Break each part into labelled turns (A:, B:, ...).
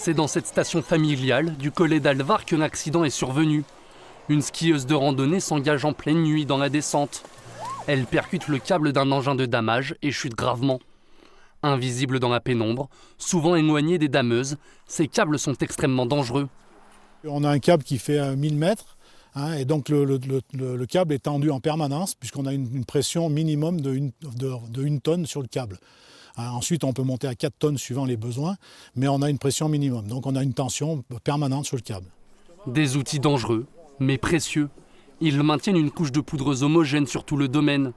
A: C'est dans cette station familiale du Collet d'Alvar qu'un accident est survenu. Une skieuse de randonnée s'engage en pleine nuit dans la descente. Elle percute le câble d'un engin de damage et chute gravement. Invisible dans la pénombre, souvent éloignée des dameuses, ces câbles sont extrêmement dangereux.
B: On a un câble qui fait 1000 mètres, hein, et donc le câble est tendu en permanence puisqu'on a une pression minimum de 1 tonne sur le câble. Hein, ensuite, on peut monter à 4 tonnes suivant les besoins, mais on a une pression minimum. Donc on a une tension permanente sur le câble.
A: Des outils dangereux, mais précieux. Ils maintiennent une couche de poudreuse homogène sur tout le domaine.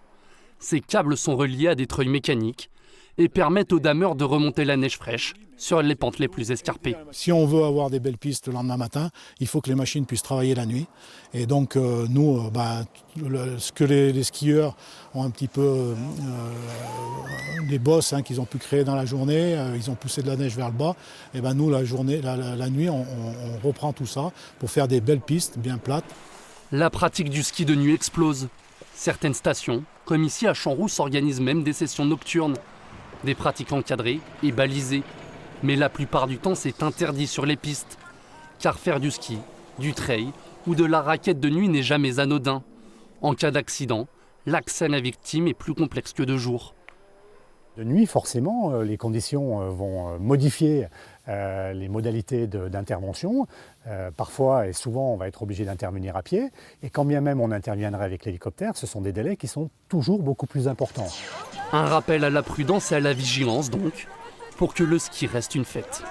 A: Ces câbles sont reliés à des treuils mécaniques et permettent aux dameurs de remonter la neige fraîche sur les pentes les plus escarpées.
B: Si on veut avoir des belles pistes le lendemain matin, il faut que les machines puissent travailler la nuit. Et donc nous, ce que les skieurs ont un petit peu des bosses qu'ils ont pu créer dans la journée, ils ont poussé de la neige vers le bas, et ben nous, la nuit, on reprend tout ça pour faire des belles pistes bien plates.
A: La pratique du ski de nuit explose. Certaines stations, comme ici à Champs-Roux, organisent même des sessions nocturnes. Des pratiques encadrées et balisées. Mais la plupart du temps, c'est interdit sur les pistes. Car faire du ski, du trail ou de la raquette de nuit n'est jamais anodin. En cas d'accident, l'accès à la victime est plus complexe que de jour.
C: De nuit, forcément, les conditions vont modifier les modalités d'intervention. Parfois et souvent, on va être obligé d'intervenir à pied. Et quand bien même on interviendrait avec l'hélicoptère, ce sont des délais qui sont toujours beaucoup plus importants.
A: Un rappel à la prudence et à la vigilance donc, pour que le ski reste une fête.